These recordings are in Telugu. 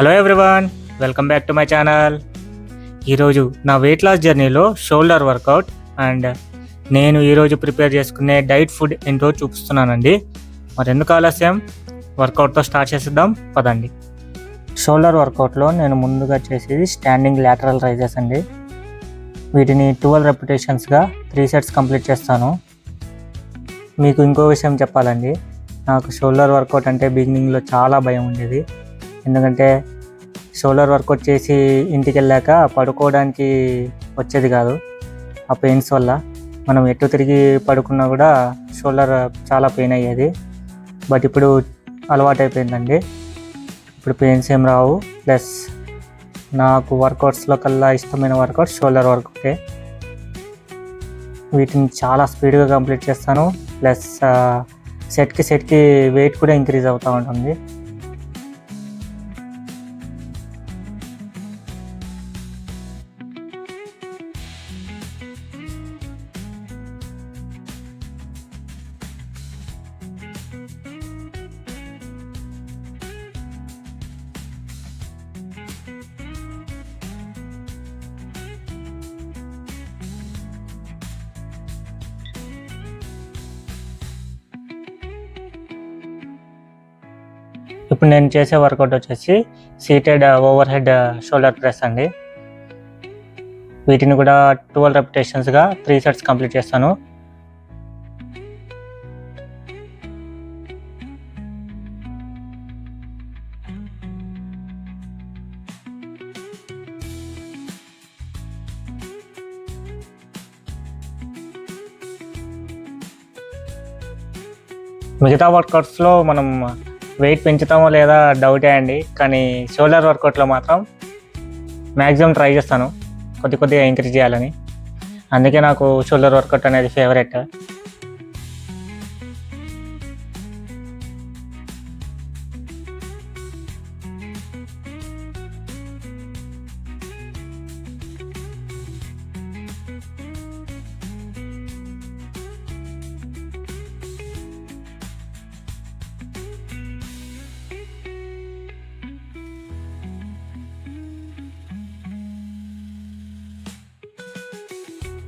Hello everyone, welcome back to my channel. ఈరోజు నా వెయిట్ లాస్ జర్నీలో షోల్డర్ వర్కౌట్ అండ్ నేను ఈరోజు ప్రిపేర్ చేసుకునే డైట్ ఫుడ్ ఏంటో చూపిస్తున్నానండి. మరి ఎందుకు ఆలస్యం, వర్కౌట్తో స్టార్ట్ చేసేద్దాం పదండి. షోల్డర్ వర్కౌట్లో నేను ముందుగా చేసేది స్టాండింగ్ లాటరల్ రైజెస్ అండి. వీటిని 12 రెపిటేషన్స్గా 3 సెట్స్ కంప్లీట్ చేస్తాను. మీకు ఇంకో విషయం చెప్పాలండి, నాకు షోల్డర్ వర్కౌట్ అంటే బిగినింగ్లో చాలా భయం ఉండేది. ఎందుకంటే షోల్డర్ వర్కౌట్ చేసి ఇంటికి వెళ్ళాక పడుకోవడానికి వచ్చేది కాదు. ఆ పెయిన్స్ వల్ల మనం ఎటు తిరిగి పడుకున్నా కూడా షోల్డర్ చాలా పెయిన్ అయ్యేది. బట్ ఇప్పుడు అలవాటు అయిపోయిందండి, ఇప్పుడు పెయిన్స్ ఏం రావు. ప్లస్ నాకు వర్కౌట్స్లో కల్లా ఇష్టమైన వర్కౌట్ షోల్డర్ వర్కౌటే. వీటిని చాలా స్పీడ్గా కంప్లీట్ చేస్తాను. ప్లస్ సెట్కి వెయిట్ కూడా ఇంక్రీజ్ అవుతూ ఉంటుంది. ఇప్పుడు నేను చేసే వర్కౌట్ వచ్చేసి seated over head shoulder press అండి. వీటిని కూడా 12 రెపిటేషన్స్గా 3 సెట్స్ కంప్లీట్ చేస్తాను. మిగతా వర్కౌట్స్లో మనం వెయిట్ పెంచుతామో లేదా డౌటే అండి, కానీ షోల్డర్ వర్కౌట్లో మాత్రం మ్యాక్సిమం ట్రై చేస్తాను కొద్దిగా ఇంక్రీజ్ చేయాలని. అందుకే నాకు షోల్డర్ వర్కౌట్ అనేది ఫేవరెట్.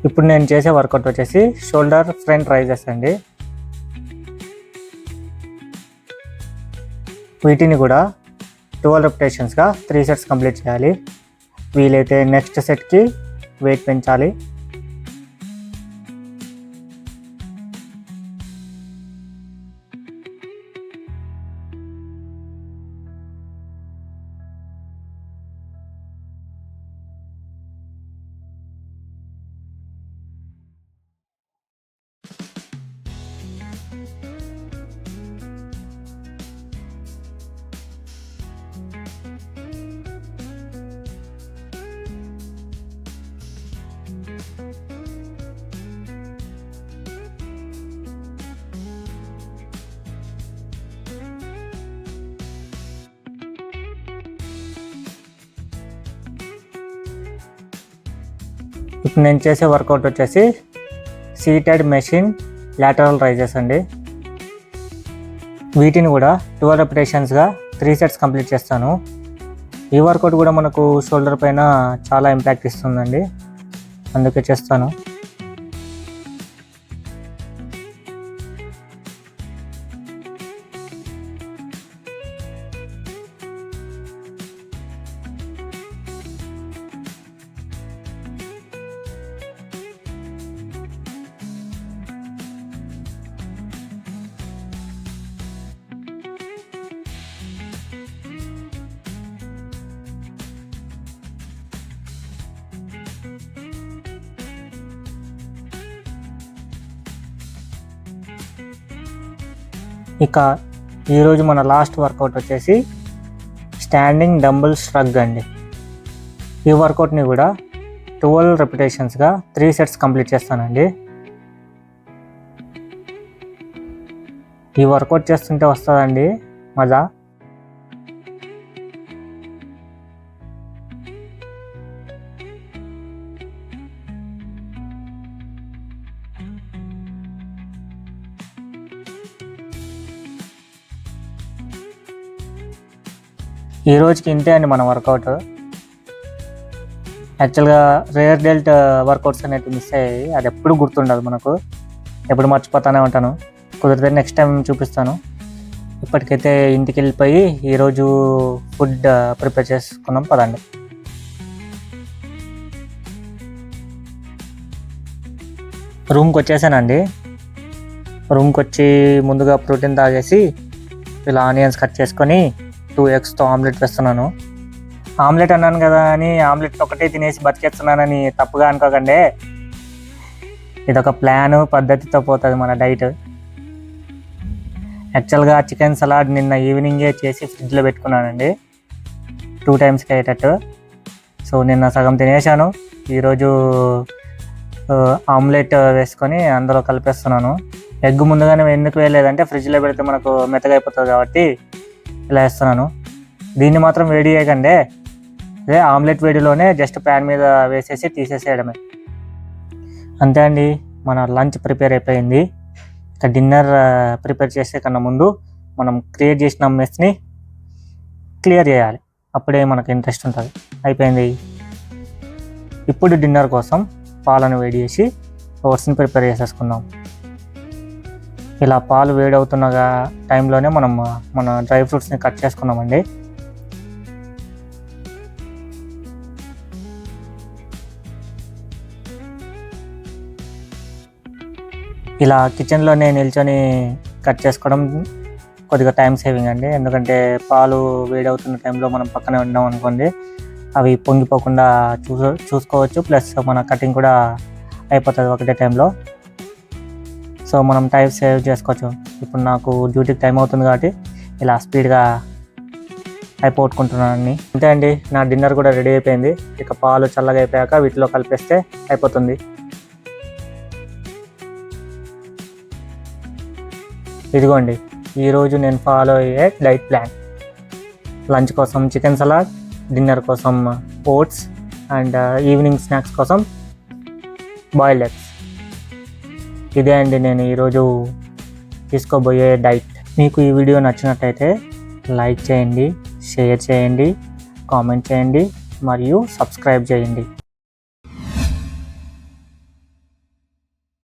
ఇప్పుడు నేను చేసే వర్కౌట్ వచ్చేసి షోల్డర్ ఫ్రంట్ రైజెస్ అండి. వీటిని కూడా 12 రెపిటేషన్స్గా 3 సెట్స్ కంప్లీట్ చేయాలి. వీలైతే నెక్స్ట్ సెట్కి వెయిట్ పెంచాలి. ఇప్పుడు నేను చేసే వర్కౌట్ వచ్చేసి సీటెడ్ మెషిన్ లాటరల్ రైజెస్ అండి. వీటిని కూడా 12 రెపిటేషన్స్గా 3 సెట్స్ కంప్లీట్ చేస్తాను. ఈ వర్కౌట్ కూడా మనకు షోల్డర్ పైన చాలా ఇంపాక్ట్ ఇస్తుందండి, అందుకే చేస్తాను. ఇక ఈరోజు మన లాస్ట్ వర్కౌట్ వచ్చేసి స్టాండింగ్ డంబుల్ ష్రగ్ అండి. ఈ వర్కౌట్ని కూడా 12 రెపిటేషన్స్గా 3 సెట్స్ కంప్లీట్ చేస్తానండి. ఈ వర్కౌట్ చేస్తుంటే వస్తుందండి మజా. ఈ రోజుకి ఇంతే అండి మన వర్కౌట్. యాక్చువల్గా రేర్ డెల్ట్ వర్కౌట్స్ అనేవి మిస్ అయ్యాయి, అది ఎప్పుడు గుర్తుండదు మనకు, ఎప్పుడు మర్చిపోతానే ఉంటాను. కుదిరితే నెక్స్ట్ టైం చూపిస్తాను. ఇప్పటికైతే ఇంటికి వెళ్ళిపోయి ఈరోజు ఫుడ్ ప్రిపేర్ చేసుకున్నాం పదండి. రూమ్కి వచ్చేసానండి. రూమ్కి వచ్చి ముందుగా ప్రోటీన్ తాగేసి ఇలా ఆనియన్స్ కట్ చేసుకొని 2 ఎగ్స్తో ఆమ్లెట్ వేస్తున్నాను. ఆమ్లెట్ అన్నాను కదా అని ఆమ్లెట్ ఒకటే తినేసి బతికేస్తున్నానని తప్పుగా అనుకోకండి. ఇదొక ప్లాను పద్ధతితో పోతుంది మన డైట్. యాక్చువల్గా చికెన్ సలాడ్ నిన్న ఈవినింగే చేసి ఫ్రిడ్జ్లో పెట్టుకున్నానండి 2 టైమ్స్కి అయ్యేటట్టు. సో నిన్న సగం తినేసాను, ఈరోజు ఆమ్లెట్ వేసుకొని అందులో కలిపేస్తున్నాను. ఎగ్ ముందుగానే ఎందుకు వేయలేదంటే ఫ్రిడ్జ్లో పెడితే మనకు మెత్తగా అయిపోతుంది కాబట్టి ఇలా వేస్తున్నాను. దీన్ని మాత్రం వేడి చేయకండి, అదే ఆమ్లెట్ వేడిలోనే జస్ట్ ప్యాన్ మీద వేసేసి తీసేసేయడమే. అంతే అండి, మన లంచ్ ప్రిపేర్ అయిపోయింది. ఇక డిన్నర్ ప్రిపేర్ చేసే కన్నా ముందు మనం క్రియేట్ చేసిన మెస్ని క్లియర్ చేయాలి, అప్పుడే మనకు ఇంట్రెస్ట్ ఉంటుంది. అయిపోయింది. ఇప్పుడు డిన్నర్ కోసం పాలను వేడి చేసి ఓట్స్ని ప్రిపేర్ చేసేసుకుందాం. ఇలా పాలు వేడవుతున్న టైంలోనే మనం మన డ్రై ఫ్రూట్స్ని కట్ చేసుకున్నామండి. ఇలా కిచెన్లోనే నిల్చొని కట్ చేసుకోవడం కొద్దిగా టైం సేవింగ్ అండి, ఎందుకంటే పాలు వేడవుతున్న టైంలో మనం పక్కనే ఉన్నాం అనుకోండి, అవి పొంగిపోకుండా చూసుకోవచ్చు, ప్లస్ మన కటింగ్ కూడా అయిపోతుంది ఒకటే టైంలో. సో మనం టైం సేవ్ చేసుకోవచ్చు. ఇప్పుడు నాకు డ్యూటీకి టైం అవుతుంది కాబట్టి ఇలా స్పీడ్గా అయిపోగొట్టుకుంటున్నాను అన్నీ. అంతే అండి, నా డిన్నర్ కూడా రెడీ అయిపోయింది. ఇక పాలు చల్లగా అయిపోయాక వీటిలో కలిపేస్తే అయిపోతుంది. ఇదిగోండి ఈరోజు నేను ఫాలో అయ్యే డైట్ ప్లాన్. లంచ్ కోసం చికెన్ సలాడ్, డిన్నర్ కోసం ఓట్స్, అండ్ ఈవినింగ్ స్నాక్స్ కోసం బాయిల్డ్ ఎగ్స్. ఇదే అండి నేను ఈరోజు తీసుకోబోయే డైట్. మీకు ఈ వీడియో నచ్చినట్టయితే లైక్ చేయండి, షేర్ చేయండి, కామెంట్ చేయండి మరియు సబ్స్క్రైబ్ చేయండి.